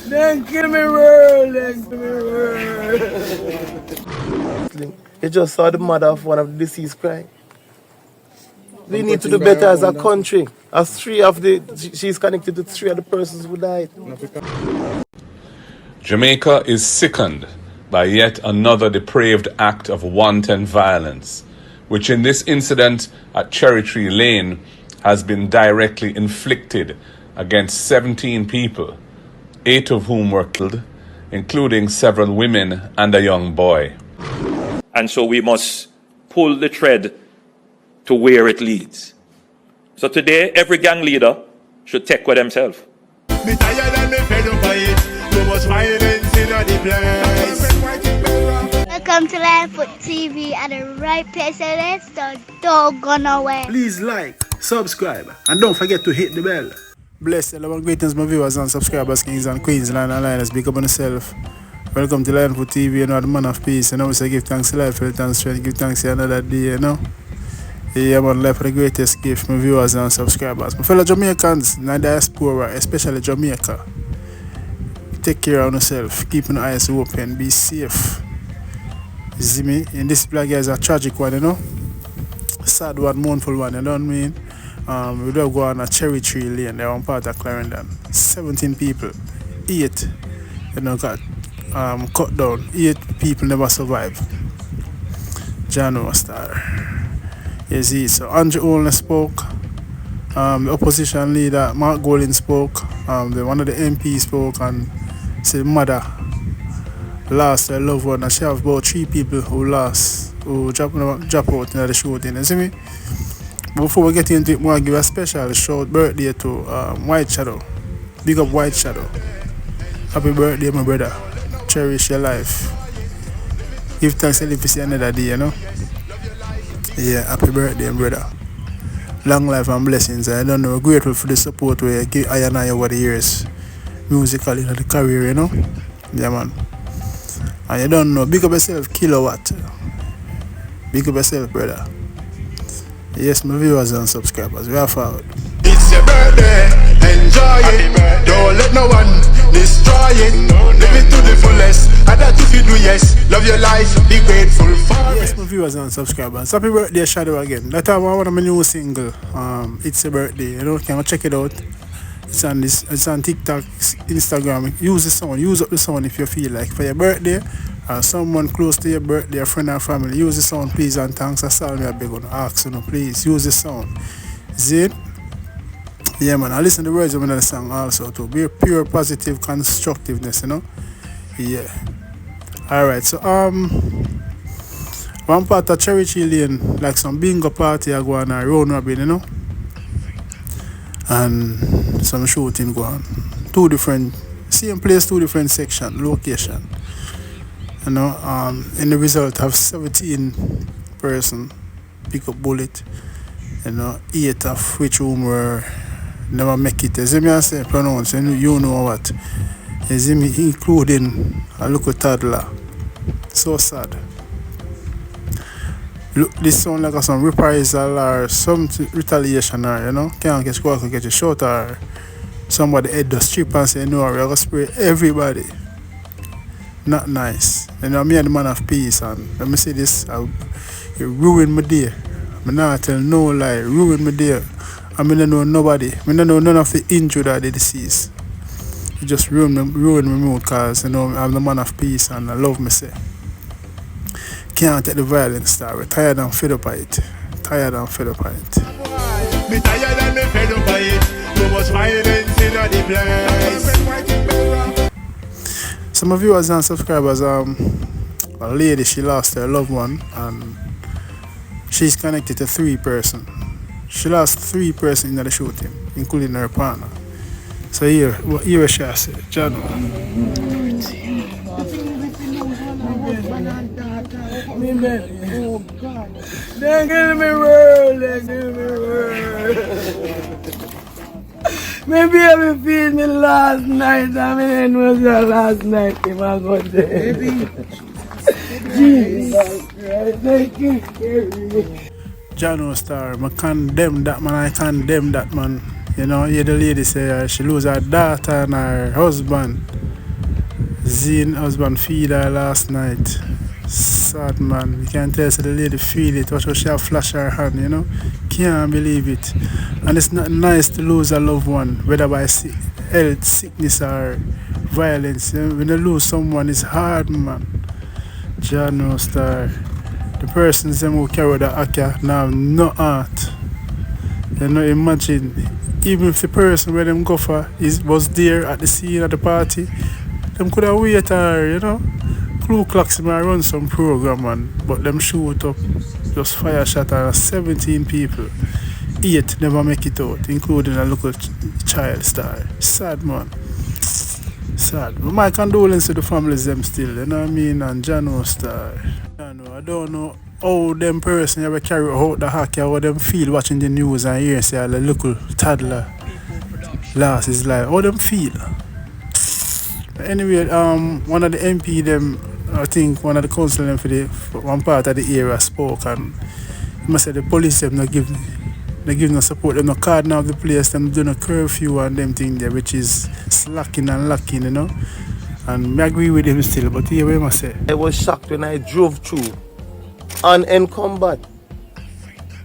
Then kill me world, then kill me world. You just saw the mother of one of the deceased crying. We need to do better as a country. As she's connected to three of the persons who died. Jamaica is sickened by yet another depraved act of wanton violence, which in this incident at Cherry Tree Lane has been directly inflicted against 17 people, 8 of whom were killed, including several women and a young boy. And so we must pull the thread to where it leads. So today, every gang leader should take with themselves. Me tired and me fed up by it. Too much violence in the place. Welcome to Linefoot TV at the right place, and let's don't go nowhere. Please like, subscribe, and don't forget to hit the bell. Bless the love and greetings, my viewers and subscribers, kings and queens, land and liners. Big up on yourself. Welcome to Linefoot TV, you know, the man of peace. You know, we say give thanks to life, health and strength, give thanks to another day, you know. Yeah, man, life for the greatest gift, my viewers and subscribers. My fellow Jamaicans in the diaspora, especially Jamaica, take care of yourself, keep your eyes open, be safe. You see me? And this vlog is a tragic one, you know. Sad one, mournful one, you know what I mean? We don't go on a Cherry Tree Lane, they're one part of Clarendon. 17 people, 8, you know, got cut down. 8 people never survive. Jano star. You see, so Andrew Holness spoke, the opposition leader Mark Golding spoke, one of the MPs spoke, and said mother lost their loved one, and she have about 3 people who drop out in the shooting. You see me? Before we get into it, I want to give a special shout birthday to White Shadow. Big up White Shadow. Happy birthday, my brother. Cherish your life. Give thanks to live to see another day, you know. Yeah, happy birthday, brother. Long life and blessings. I don't know, we're grateful for the support we give I and I over the years. Musically, in the career, you know. Yeah, man. And you don't know, big up yourself, Kilowatt. Big up yourself, brother. Yes, my viewers and subscribers, we are forward. It's your birthday, enjoy it. Don't let no one destroy it. Live it to the fullest. And that if you do, yes, love your life, be grateful for it. Yes, my viewers and subscribers. Happy birthday, Shadow again. That time one of my new single. It's a birthday. You know, can you check it out? It's on TikTok, Instagram. Use the sound. Use up the sound if you feel like for your birthday. Someone close to your birthday, a friend or family, use the sound, please, and thanks. That's all me a big one. Ask, you know, please, use the sound. See it? Yeah, man, I listen to the words of the song also, too. Be pure, positive, constructiveness, you know? Yeah. Alright, so, one part of Cherry Tree Lane, like some bingo party, I go on a round robin, you know? And some shooting go on. Same place, 2 different section, location. You know, in the result have 17 person pick up bullet, you know, 8 of which whom were never make it. You see me I say pronounce, you know what. You see me, including a little toddler. So sad. Look, this sound like some reprisal or some retaliation, or you know, can't get squawk or get a shot, or somebody head the strip and say no, we're gonna spray everybody. Not nice. You know, me and the man of peace, and let me say this, it ruined my day. I not tell no lie, ruined my day. I mean, I know nobody. I mean, I know none of the injured or the deceased. It just ruined my mood, because, you know, I'm the man of peace and I love me, say. Can't take the violence, star. We're tired and fed up by it. Tired and fed up by it. Me tired and me fed up by it. Too much violence in the place. Some of viewers and subscribers, a lady, she lost her loved one, and she's connected to 3 persons. She lost 3 persons in the shooting, including her partner. So here what she said, John. Oh God. Then kill me world, then kill me world. Maybe I will feel me last night. I mean, it was the last night if I got there. Jesus Christ, thank you. Jano Star, I condemn that man, You know, hear the lady say she lose her daughter and her husband. Zine husband feed her last night. Sad man. You can tell so the lady feel it. Watch how she have flash her hand, you know. Can't believe it. And it's not nice to lose a loved one, whether by health, sickness or violence. You know? When you lose someone, it's hard, man. John no star. The persons them who carry the Aka now have no heart. You know, imagine, even if the person where them go for was there at the scene at the party, them could have waited her, you know. Crew clocks might run some program, man, but them shoot up, just fire shot at 17 people. 8 never make it out, including a local child star. Sad, man. Sad. But my condolences to the families them still, you know what I mean? And Jano star. I don't know how them person ever carry out the hack, how them feel watching the news and hear say a little toddler lost his life. How them feel? Anyway, one of the MP them, I think one of the councillors for one part of the area spoke, and he must say the police them not give no support, them no card now of the place, them do no curfew and them thing there, which is slacking and lacking, you know. And I agree with him still, but here we must say. I was shocked when I drove through unencumbered.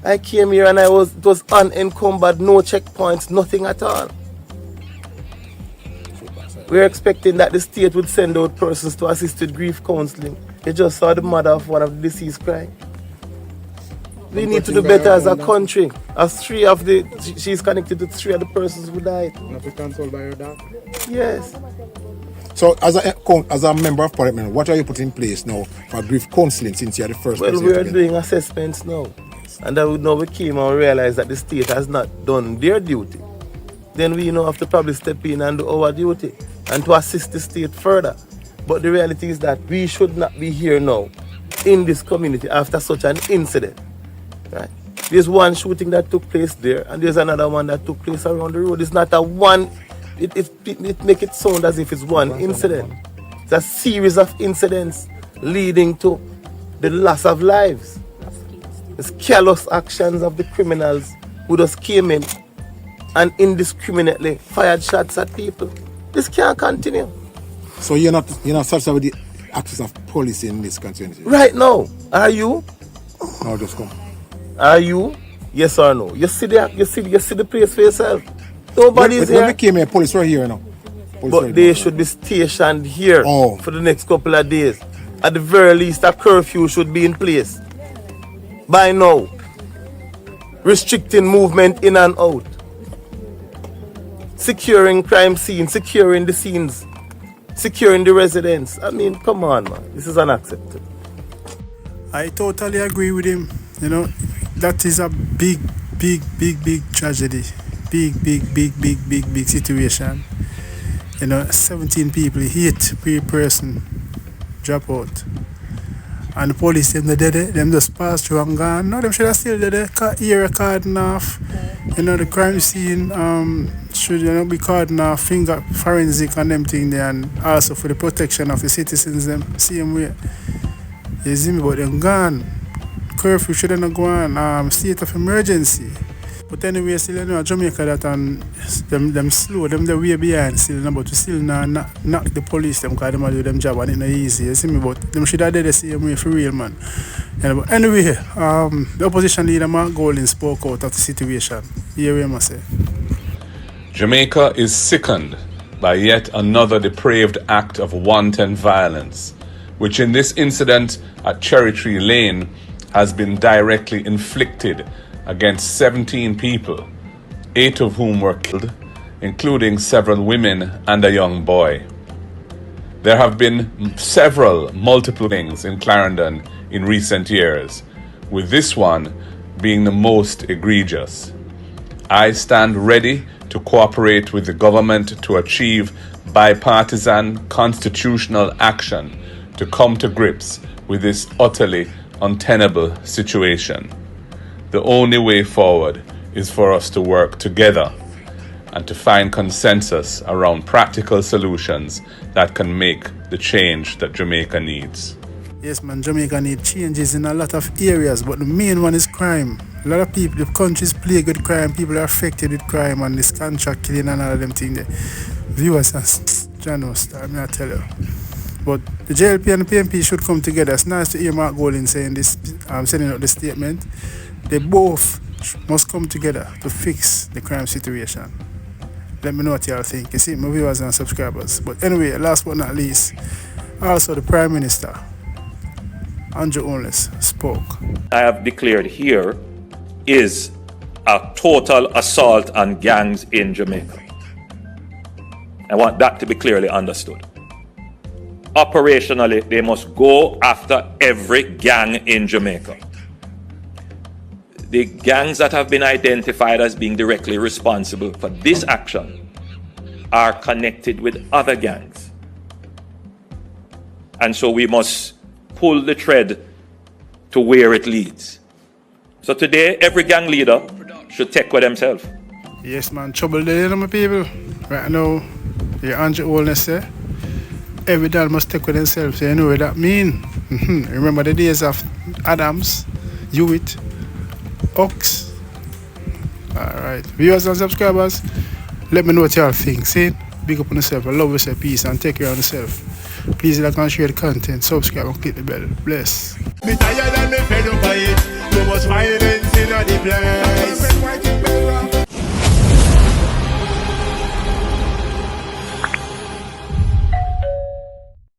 I came here and it was unencumbered, no checkpoints, nothing at all. We're expecting that the state would send out persons to assist with grief counseling. They just saw the mother of one of the deceased crying. We need to do better as a country. As she's connected to 3 of the persons who died. Not be consoled by her dad? Yes. So as a member of parliament, what are you putting in place now for grief counseling since you're the first Well, president? we are doing assessments now. And now we came and realized that the state has not done their duty. Then we have to probably step in and do our duty and to assist the state further. But the reality is that we should not be here now in this community after such an incident. Right? There's one shooting that took place there and there's another one that took place around the road. It's not a one, it make it sound as if it's one incident. It's a series of incidents leading to the loss of lives. It's careless actions of the criminals who just came in and indiscriminately fired shots at people. This can't continue. So you're not satisfied with the access of police in this constituency? Right now, are you? No, just come. Are you? Yes or no? You see the place for yourself. Nobody's here. When we came here, police were here now. But they should be stationed here for the next couple of days. At the very least, a curfew should be in place by now, restricting movement in and out, securing crime scenes, securing the scenes, securing the residents. I mean, come on, man. This is unacceptable. I totally agree with him. You know, that is a big tragedy. Big situation. You know, 17 people hit per person, drop out. And the police, them just passed through and gone. No, them should have still there, ear carding off. You know, the crime scene should be carding off, finger forensic and them thing there, and also for the protection of the citizens, them same way. You see me, but them gone. Curfew should not go on, state of emergency. But anyway, still you know Jamaica that and them slow, them the way behind still, but we still not knock the police them because them do them job and it's not easy. You see me, but them should have done the same way for real, man. But anyway, the opposition leader Mark Golding spoke out of the situation. Here we must say. Jamaica is sickened by yet another depraved act of wanton violence, which in this incident at Cherry Tree Lane has been directly inflicted against 17 people, 8 of whom were killed, including several women and a young boy. There have been multiple killings in Clarendon in recent years, with this one being the most egregious. I stand ready to cooperate with the government to achieve bipartisan constitutional action to come to grips with this utterly untenable situation. The only way forward is for us to work together and to find consensus around practical solutions that can make the change that Jamaica needs. Yes, man, Jamaica needs changes in a lot of areas, but the main one is crime. A lot of people, the country's plagued with crime, people are affected with crime and this contract killing and all of them things there. Viewers and journalists, I mean, I tell you. But the JLP and the PNP should come together. It's nice to hear Mark Golding saying this, sending out the statement. They both must come together to fix the crime situation. Let me know what y'all think. You see, my viewers and subscribers. But anyway, last but not least, also the Prime Minister, Andrew Holness, spoke. I have declared here is a total assault on gangs in Jamaica. I want that to be clearly understood. Operationally, they must go after every gang in Jamaica. The gangs that have been identified as being directly responsible for this action are connected with other gangs. And so we must pull the thread to where it leads. So today, every gang leader should take with themselves. Yes, man, trouble there, you know, my people. Right now, the Andrew Holness there. Every dad must take with themselves. So you know what that mean? Remember the days of Adams, Hewitt, Ox. Alright. Viewers and subscribers, let me know what y'all think. See? Big up on yourself. I love yourself. Peace and take care of yourself. Please like and share the content. Subscribe and click the bell. Bless. Me tired and me fed up by it. Too much violence in the place.